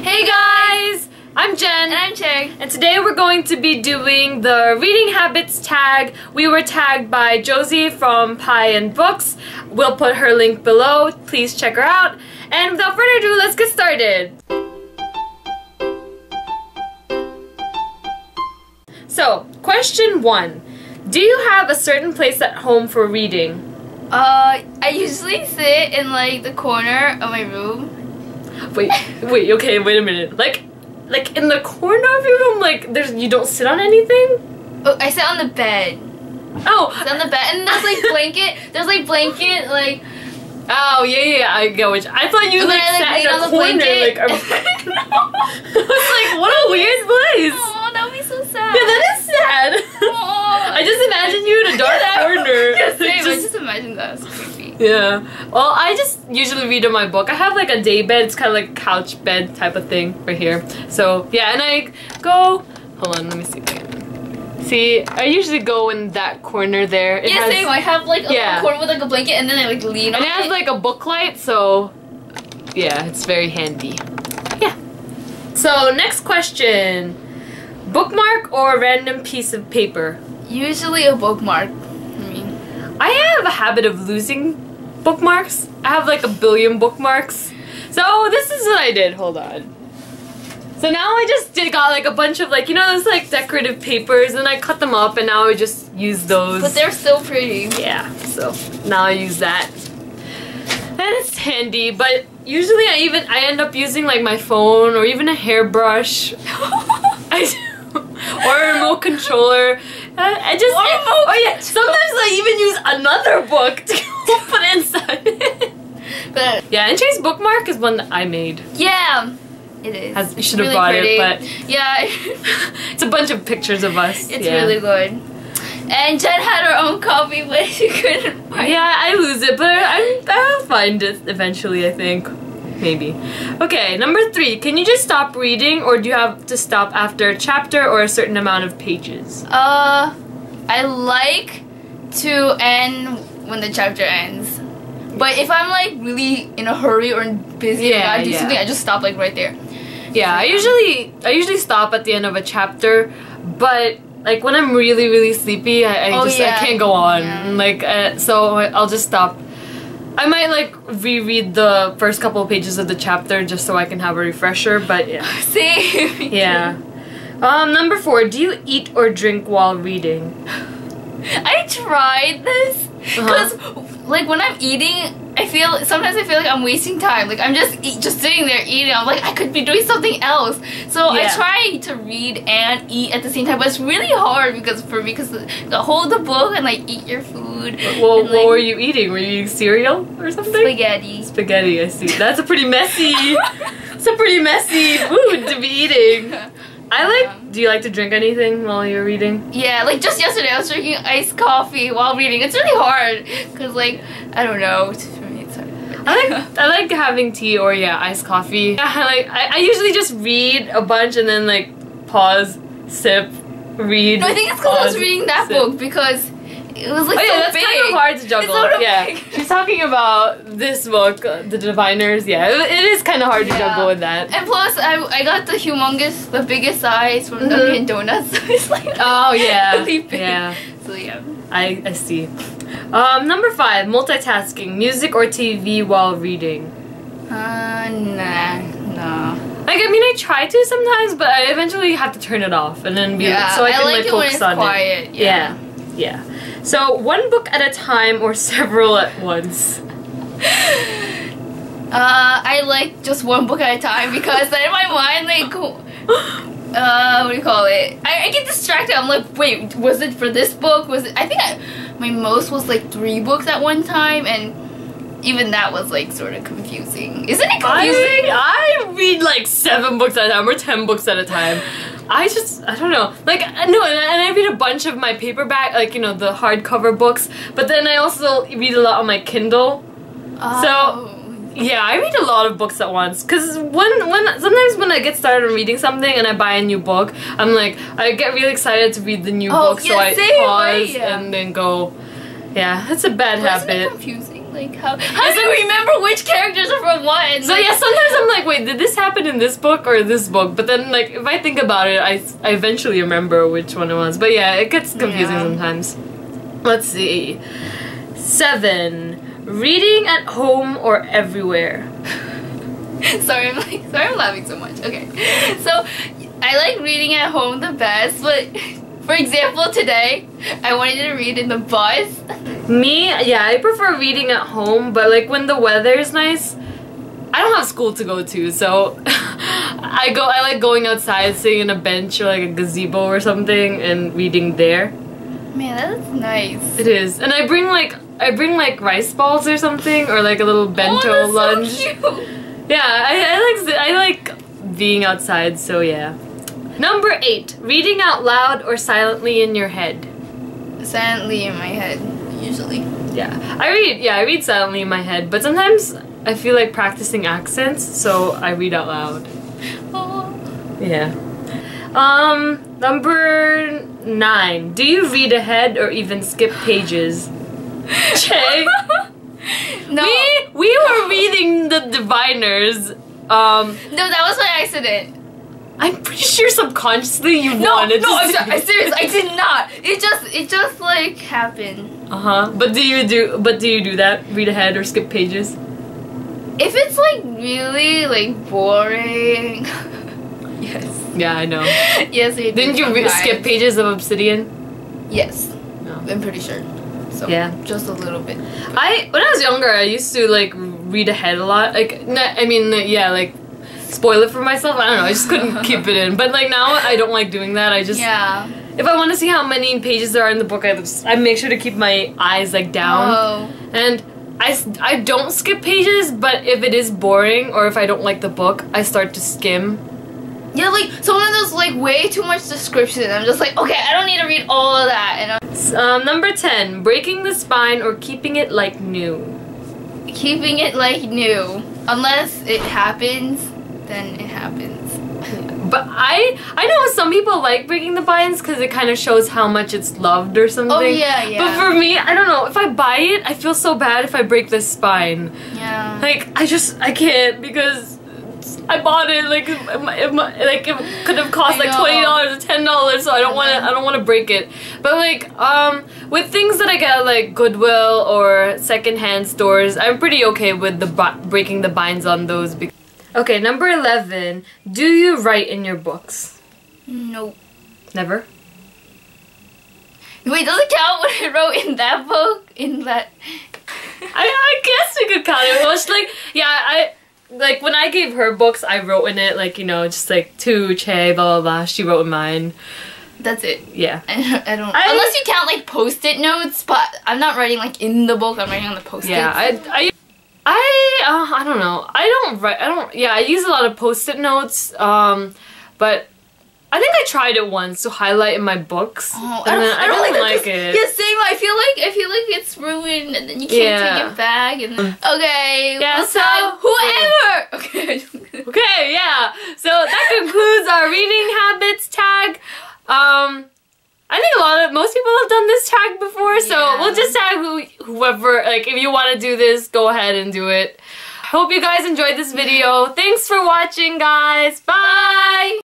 Hey guys! I'm Jen. And I'm Cheng. And today we're going to be doing the reading habits tag. We were tagged by Josie from WeAdoreBooks. We'll put her link below. Please check her out. And without further ado, let's get started. So, question 1. Do you have a certain place at home for reading? I usually sit in like the corner of my room. Wait, okay, wait a minute. Like in the corner of your room, like you don't sit on anything? Oh, I sit on the bed. Oh! I sit on the bed and there's like blanket, like... Oh, yeah, I get which. I thought you like sat in a corner, like... I was like, what a weird place! Oh, that would be so sad. Yeah, that is sad. I just imagine you in a dark corner. Yeah, same. I just imagine that. It's creepy. Yeah. Well, I just usually read in my book. I have like a day bed. It's kind of like a couch bed type of thing right here. So, yeah, and I go... Hold on, let me see if I can... See, I usually go in that corner there. It has, same. I have like a corner with like a blanket and then I like lean on it. And it has like a book light, so... Yeah, it's very handy. Yeah. So, next question. Bookmark or a random piece of paper? Usually a bookmark. I have a habit of losing bookmarks. I have like a billion bookmarks. So this is what I did. Hold on. So now I just got like a bunch of like, you know, those like decorative papers, and I cut them up and now I just use those. But they're still pretty. Yeah, so now I use that. And it's handy, but usually I end up using like my phone or even a hairbrush. Or a remote controller. Sometimes I even use another book to put inside it. But yeah, and Chase Bookmark is one that I made. Yeah, it is. You should have bought it, but yeah, it's a bunch of pictures of us. It's really good. And Jen had her own copy, but she couldn't find it. Yeah, I lose it, but I'll find it eventually, I think. Maybe. Okay, number 3. Can you just stop reading, or do you have to stop after a chapter or a certain amount of pages? I like to end when the chapter ends. But if I'm like really in a hurry or busy and I do something, I just stop like right there. Yeah, I usually stop at the end of a chapter, but like when I'm really sleepy, I can't go on. Yeah. Like so I'll just stop. I might like reread the first couple of pages of the chapter just so I can have a refresher, but yeah. Same. Yeah. Number 4, do you eat or drink while reading? I tried this because like when I'm eating, sometimes I feel like I'm wasting time. Like I'm just sitting there eating. I'm like I could be doing something else. So I try to read and eat at the same time, but it's really hard because to hold the book and like eat your food. Well, what were you eating? Were you eating cereal or something? Spaghetti. Spaghetti, I see. That's a pretty messy. It's a pretty messy food to be eating. Do you like to drink anything while you're reading? Yeah, like just yesterday I was drinking iced coffee while reading. It's really hard because like, I don't know, for me it's hard. I like having tea or iced coffee. I usually just read a bunch and then like pause, sip, read. No, I think it's because I was reading that book because it was like that's big. kind of hard to juggle. Big. She's talking about this book, The Diviners. Yeah, it is kind of hard to juggle with that. And plus, I got the biggest size from Dunkin' Donuts. So it's like really big. Yeah. So yeah. I see. Number 5, multitasking, music or TV while reading. No. Like, I mean, I try to sometimes, but I eventually have to turn it off and then so I can like it focus when it's quiet. Yeah. So, one book at a time or several at once? I like just one book at a time because then in my mind, like, what do you call it? I get distracted. I'm like, wait, was it for this book? I think my most was like 3 books at one time, and even that was like sort of confusing. Isn't it confusing? I read like 7 books at a time or 10 books at a time. I don't know. Like, no, and I read a bunch of my paperback, like, you know, the hardcover books, but then I also read a lot on my Kindle. So, yeah, I read a lot of books at once. Because sometimes when I get started on reading something and I buy a new book, I'm like, I get really excited to read the new book, so I pause and then go. Yeah, it's a bad habit. Isn't it confusing? Like how do you remember which characters are from what? And so yeah, sometimes I'm like, wait, did this happen in this book or this book? But then like if I think about it, I eventually remember which one it was. But yeah, it gets confusing sometimes. Let's see. 7. Reading at home or everywhere. Sorry, I'm laughing so much. Okay, so I like reading at home the best, but for example, today I wanted to read in the bus. Me, yeah, I prefer reading at home, but like when the weather is nice, I don't have school to go to, so I like going outside, sitting in a bench or like a gazebo or something and reading there. Man, that's nice. It is, and I bring like rice balls or something, or like a little bento lunch. So cute. Yeah, I like being outside, so yeah. Number 8, reading out loud or silently in your head. Silently in my head, usually. Yeah, I read silently in my head, but sometimes I feel like practicing accents, so I read out loud. Oh. Yeah. Number 9, do you read ahead or even skip pages? Che? No. We were reading the Diviners. No, that was by accident. I'm pretty sure subconsciously you wanted to. I'm serious. I did not. It just like happened. But do you do that? Read ahead or skip pages? If it's like really like boring. Yes. Yeah, I know. Yes, I do. Didn't you skip pages of Obsidian? Yes. No. I'm pretty sure. So, yeah, just a little bit. When I was younger, I used to like read ahead a lot. Like, like spoil it for myself. I don't know. I just couldn't keep it in. But like now, I don't like doing that. I just if I want to see how many pages there are in the book, I make sure to keep my eyes like down. Oh. And I don't skip pages. But if it is boring or if I don't like the book, I start to skim. Yeah, like some of those like way too much description. I'm just like, okay, I don't need to read all of that. And number 10, breaking the spine or keeping it like new. Keeping it like new, unless it happens, then it happens. But I know some people like breaking the spines because it kind of shows how much it's loved or something. Oh yeah. But for me, I don't know. If I buy it, I feel so bad if I break this spine. Yeah. Like I can't because I bought it like it could have cost like $20 or $10, so I don't want to break it. But like with things that I get at, like Goodwill or secondhand stores, I'm pretty okay with the breaking the binds on those. Okay, number 11. Do you write in your books? Nope. Never? Wait, does it count what I wrote in that book? In that? I guess we could count it. It was like, yeah, like when I gave her books, I wrote in it like, you know, just like to Che, blah blah blah. She wrote in mine. That's it. Yeah. I don't. Unless you count like post-it notes, but I'm not writing like in the book. I'm writing on the post-it. Yeah, I don't know. I use a lot of post-it notes. But I think I tried it once to highlight in my books. Oh, and I don't like it. Yeah, same. I feel like it's ruined, and then you can't take it back. And then, okay. Yeah. So whoever. Okay. Okay. Yeah. So that concludes our reading habits tag. I think most people have done this tag before, so we'll just tag whoever. Like, if you want to do this, go ahead and do it. Hope you guys enjoyed this video. Thanks for watching, guys. Bye.